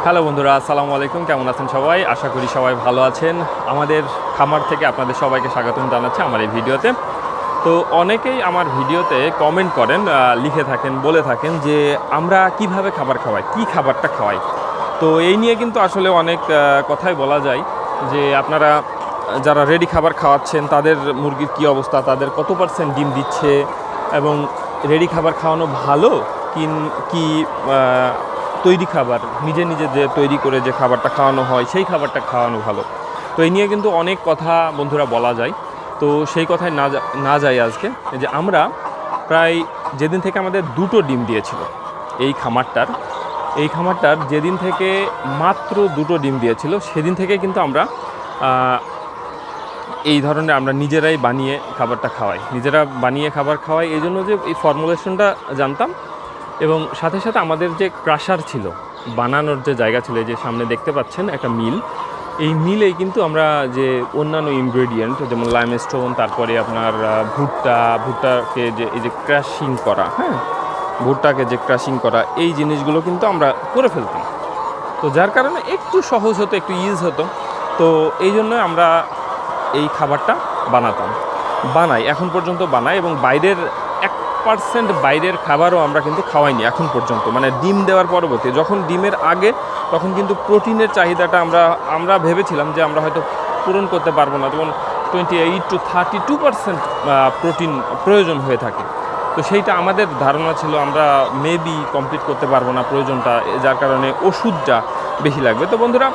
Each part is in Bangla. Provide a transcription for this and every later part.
হ্যালো বন্ধুরা, আসসালামু আলাইকুম। কেমন আছেন সবাই? আশা করি সবাই ভালো আছেন। আমাদের খামার থেকে আপনাদের সবাইকে স্বাগতম জানাচ্ছি আমার এই ভিডিওতে। তো অনেকেই আমার ভিডিওতে কমেন্ট করেন, লিখে থাকেন, বলে থাকেন যে আমরা কিভাবে খাবার খাওয়াই, কি খাবারটা খাওয়াই। তো এই নিয়ে কিন্তু আসলে অনেক কথাই বলা যায় যে আপনারা যারা রেডি খাবার খাওয়াচ্ছেন তাদের মুরগির কী অবস্থা, তাদের কত পার্সেন্ট ডিম দিচ্ছে এবং রেডি খাবার খাওয়ানো ভালো কি তৈরি খাবার নিজে নিজে যে তৈরি করে যে খাবারটা খাওয়ানো হয় সেই খাবারটা খাওয়ানো ভালো। তো এই নিয়ে কিন্তু অনেক কথা বন্ধুরা বলা যায়। তো সেই কথায় না যাই আজকে, যে আমরা প্রায় যেদিন থেকে আমাদের 2টো ডিম দিয়েছিল এই খামারটার যেদিন থেকে মাত্র 2টো ডিম দিয়েছিল সেদিন থেকে কিন্তু আমরা এই ধরনের আমরা নিজেরাই বানিয়ে খাবারটা খাওয়াই, নিজেরা বানিয়ে খাবার খাওয়াই। এই জন্য যে এই ফর্মুলেশনটা জানতাম এবং সাথে সাথে আমাদের যে ক্রাশার ছিল, বানানোর যে জায়গা ছিল, যে সামনে দেখতে পাচ্ছেন একটা মিল, এই মিলেই কিন্তু আমরা যে অন্যান্য ইনগ্রেডিয়েন্ট যেমন লাইমস্টোন, তারপরে আপনার ভুট্টাকে যে এই যে ক্রাশিং করা, ভুট্টাকে যে ক্রাশিং করা, এই জিনিসগুলো কিন্তু আমরা করে ফেলতাম। তো যার কারণে একটু সহজ হতো, একটু ইজ হতো। তো এই জন্য আমরা এই খাবারটা বানাই, এখন পর্যন্ত বানাই। এবং বাইরের 1% বাইরের খাবারও আমরা কিন্তু খাওয়াইনি এখন পর্যন্ত। মানে ডিম দেওয়ার পরবর্তী, যখন ডিমের আগে তখন কিন্তু প্রোটিনের চাহিদাটা আমরা ভেবেছিলাম যে আমরা হয়তো পূরণ করতে পারবো না, যেমন 28 to 32% প্রোটিন প্রয়োজন হয়ে থাকে। তো সেইটা আমাদের ধারণা ছিল আমরা মেবি কমপ্লিট করতে পারবো না প্রয়োজনটা, যার কারণে ওষুধটা বেশি লাগবে। তো বন্ধুরা,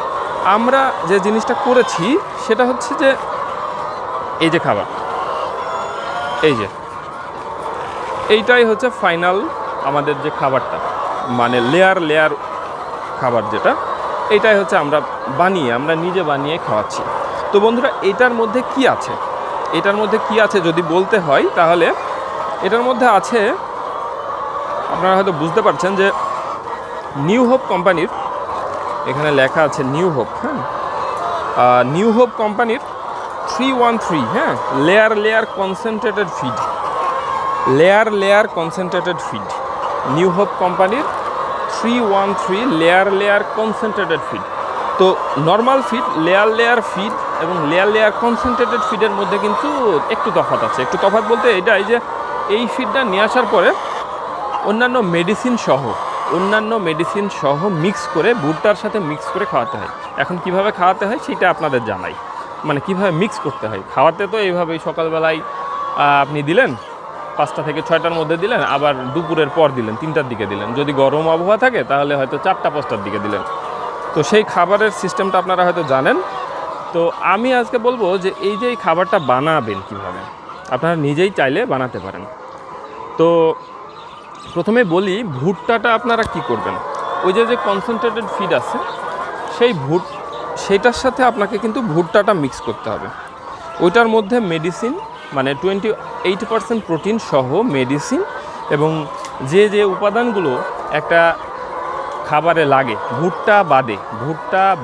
আমরা যে জিনিসটা করেছি সেটা হচ্ছে যে এই যে খাবার, এইটাই হচ্ছে ফাইনাল আমাদের যে খাবারটা, মানে লেয়ার খাবার যেটা, এইটাই হচ্ছে আমরা নিজে বানিয়ে খাওয়াচ্ছি। তো বন্ধুরা, এটার মধ্যে কি আছে যদি বলতে হয়, তাহলে এটার মধ্যে আছে, আপনারা হয়তো বুঝতে পারছেন যে নিউ হোপ কোম্পানির, এখানে লেখা আছে নিউ হোপ, নিউ হোপ কোম্পানির 313 layer concentrated feed, new hope কোম্পানির 313 লেয়ার কনসেন্ট্রেটেড ফিড। তো নর্মাল ফিড, লেয়ার ফিড এবং লেয়ার কনসেন্ট্রেটেড ফিডের মধ্যে কিন্তু একটু তফাৎ আছে। একটু তফাৎ বলতে এটাই যে এই ফিডটা নিয়ে আসার পরে অন্যান্য মেডিসিন সহ মিক্স করে, ভুট্টার সাথে মিক্স করে খাওয়াতে হয়। এখন কিভাবে খাওয়াতে হয় সেটা আপনাদের জানাই, মানে কিভাবে মিক্স করতে হয়। খাওয়াতে তো এইভাবেই, সকালবেলায় আপনি দিলেন 5টা থেকে 6টার মধ্যে দিলেন, আবার দুপুরের পর দিলেন, 3টার দিকে দিলেন। যদি গরম আবহাওয়া থাকে তাহলে হয়তো 4টা-5টার দিকে দিলেন। তো সেই খাবারের সিস্টেমটা আপনারা হয়তো জানেন। তো আমি আজকে বলবো যে এই যে এই খাবারটা বানাবেন কিভাবে, আপনারা নিজেই চাইলে বানাতে পারেন। তো প্রথমে বলি, ভুট্টাটা আপনারা কি করবেন, ওই যে কনসেন্ট্রেটেড ফিড আছে সেটার সাথে আপনাকে কিন্তু ভুট্টাটা মিক্স করতে হবে। ওইটার মধ্যে মেডিসিন, মানে 28% প্রোটিন সহ মেডিসিন এবং যে উপাদানগুলো একটা খাবারে লাগে, ভুট্টা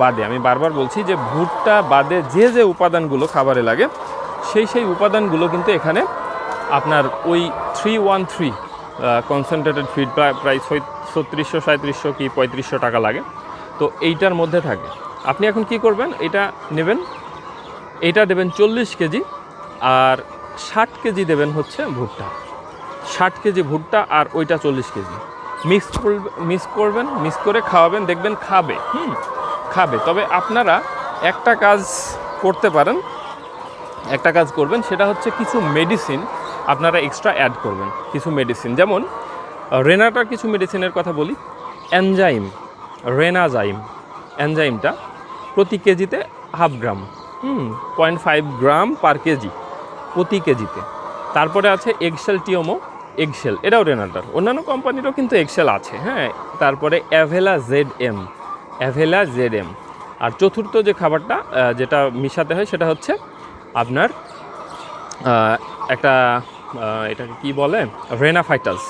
বাদে আমি বারবার বলছি যে ভুট্টা বাদে যে উপাদানগুলো খাবারে লাগে সেই উপাদানগুলো কিন্তু এখানে আপনার ওই 313 কনসেন্ট্রেটেড ফিড প্রায় 3600, 3700 কি 3500 টাকা লাগে। তো এইটার মধ্যে থাকে। আপনি এখন কি করবেন, এটা দেবেন 40 কেজি, আর 60 কেজি দেবেন হচ্ছে ভুট্টা, 60 কেজি ভুট্টা, আর ওইটা 40 কেজি মিক্স করে খাওয়াবেন, দেখবেন খাবে। তবে আপনারা একটা কাজ করবেন, সেটা হচ্ছে কিছু মেডিসিন আপনারা এক্সট্রা অ্যাড করবেন। কিছু মেডিসিন, যেমন রেনাটার কিছু মেডিসিনের কথা বলি। এনজাইমটা প্রতি কেজিতে 1/2 গ্রাম, 0.5 গ্রাম পার কেজি প্রতি কেজিতে। তারপরে আছে এগশেল টিওমো, এটাও রেনাটার, অন্যান্য কোম্পানিরও কিন্তু এগশেল আছে। তারপরে অ্যাভেলা জেড এম। আর চতুর্থ যে খাবারটা যেটা মিশাতে হয় সেটা হচ্ছে আপনার এটাকে কি বলে, রেনাফাইটাস।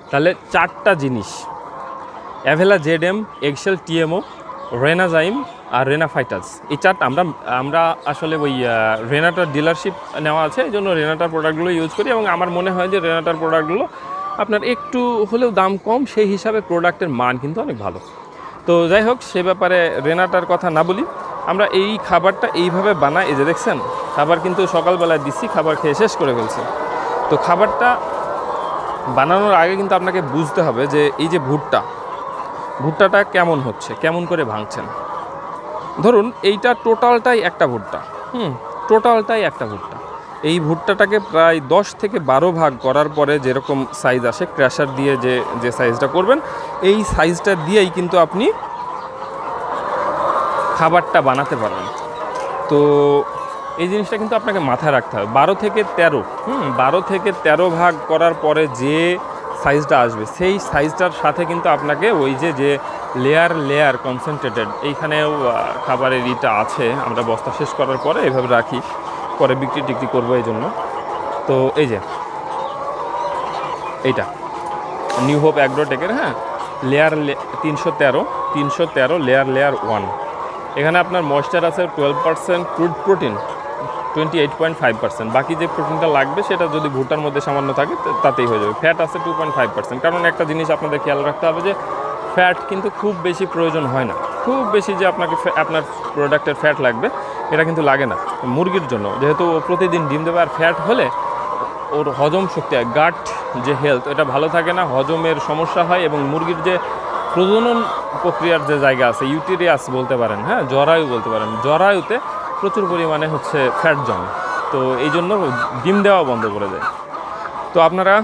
তাহলে 4টা জিনিস, অ্যাভেলা জেড এম, এগশেল টিএমও, রেনাজাইম আর রেনাফাইটাস, এই 4টা আমরা আসলে ওই রেনাটার ডিলারশিপ নেওয়া আছে, এই জন্য রেনাটার প্রোডাক্টগুলো ইউজ করি। এবং আমার মনে হয় যে রেনাটার প্রোডাক্টগুলো আপনার একটু হলেও দাম কম, সেই হিসাবে প্রোডাক্টের মান কিন্তু অনেক ভালো। তো যাই হোক, সে ব্যাপারে রেনাটার কথা না বলি, আমরা এই খাবারটা এইভাবে বানাই। এই যে দেখছেন, খাবার কিন্তু সকালবেলায় দিচ্ছি, খাবার খেয়ে শেষ করে ফেলছি। তো খাবারটা বানানোর আগে কিন্তু আপনাকে বুঝতে হবে যে এই যে ভুট্টাটা কেমন হচ্ছে, কেমন করে ভাঙছেন। ধরুন এইটা টোটালটাই একটা ভুট্টা, টোটালটাই একটা ভুট্টা। এই ভুট্টাটাকে প্রায় 10 থেকে 12 ভাগ করার পরে যেরকম সাইজ আসে, ক্র্যাশার দিয়ে যে সাইজটা করবেন, এই সাইজটা দিয়েই কিন্তু আপনি খাবারটা বানাতে পারবেন। তো এই জিনিসটা কিন্তু আপনাকে মাথায় রাখতে হবে। 12 থেকে 13 ভাগ করার পরে যে সাইজটা আসবে, সেই সাইজটার সাথে কিন্তু আপনাকে ওই যে লেয়ার কনসেন্ট্রেটেড, এইখানেও খাবারের ইটা আছে, আমরা বস্তা শেষ করার পরে এইভাবে রাখি, পরে বিক্রি করবো এই জন্য। তো এই যে এইটা নিউ হোপ অ্যাগ্রোটেকের, লেয়ার 313 লেয়ার 1। এখানে আপনার ময়েশ্চার আছে 12%, ক্রুড প্রোটিন 28.5%। বাকি যে প্রোটিনটা লাগবে সেটা যদি ভুট্টার মধ্যে সামান্য থাকে তাতেই হয়ে যাবে। ফ্যাট আছে 2.5%। কারণ একটা জিনিস আপনাদের খেয়াল রাখতে হবে যে ফ্যাট কিন্তু খুব বেশি প্রয়োজন হয় না, খুব বেশি যে আপনার প্রোডাক্টের ফ্যাট লাগবে এটা কিন্তু লাগে না মুরগির জন্য, যেহেতু প্রতিদিন ডিম দেবে। আর ফ্যাট হলে ওর হজম শক্তি হয়, গাট যে হেলথ এটা ভালো থাকে না, হজমের সমস্যা হয়, এবং মুরগির যে প্রজনন প্রক্রিয়ার যে জায়গা আছে, ইউটেরিয়াস বলতে পারেন, জরায়ু বলতে পারেন, জরায়ুতে প্রচুর পরিমাণে হচ্ছে ফ্যাট জমে। তো এই জন্য ডিম দেওয়া বন্ধ করে দেয়। তো আপনারা,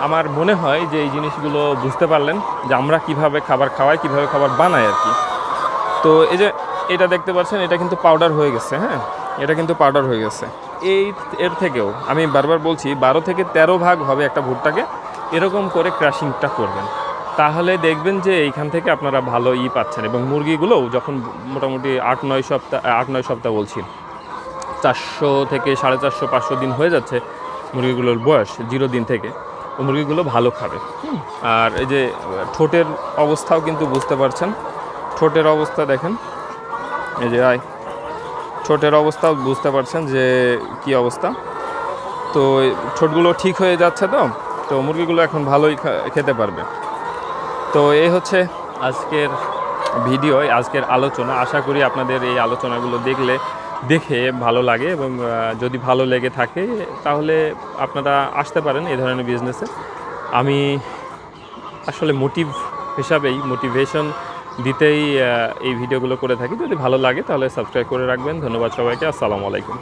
আমার মনে হয় যে এই জিনিসগুলো বুঝতে পারলেন যে আমরা কিভাবে খাবার খাওয়াই, কিভাবে খাবার বানাই আর কি। তো এই যে এটা দেখতে পাচ্ছেন, এটা কিন্তু পাউডার হয়ে গেছে, এটা কিন্তু পাউডার হয়ে গেছে। এর থেকেও আমি বারবার বলছি 12 থেকে 13 ভাগ হবে একটা ভুট্টাকে, এরকম করে ক্রাশিংটা করবেন, তাহলে দেখবেন যে এইখান থেকে আপনারা ভালো পাচ্ছেন। এবং মুরগিগুলোও যখন মোটামুটি 8-9 সপ্তাহ বলছি, 400 থেকে 450-500 দিন হয়ে যাচ্ছে মুরগিগুলোর বয়স, 0 দিন থেকে, তো মুরগিগুলো ভালো খাবে। আর এই যে ঠোঁটের অবস্থাও কিন্তু বুঝতে পারছেন, ঠোঁটের অবস্থা দেখেন, এই যে ঠোঁটের অবস্থাও বুঝতে পারছেন যে কি অবস্থা। তো ঠোঁটগুলো ঠিক হয়ে যাচ্ছে, তো মুরগিগুলো এখন ভালোই খেতে পারবে। তো এই হচ্ছে আজকের ভিডিও, আজকের আলোচনা। আশা করি আপনাদের এই আলোচনাগুলো দেখে ভালো লাগে, এবং যদি ভালো লেগে থাকে তাহলে আপনারা আসতে পারেন এই ধরনের বিজনেসে। আমি আসলে মোটিভেশন দিতেই এই ভিডিওগুলো করে থাকি। যদি ভালো লাগে তাহলে সাবস্ক্রাইব করে রাখবেন। ধন্যবাদ সবাইকে। আসসালামু আলাইকুম।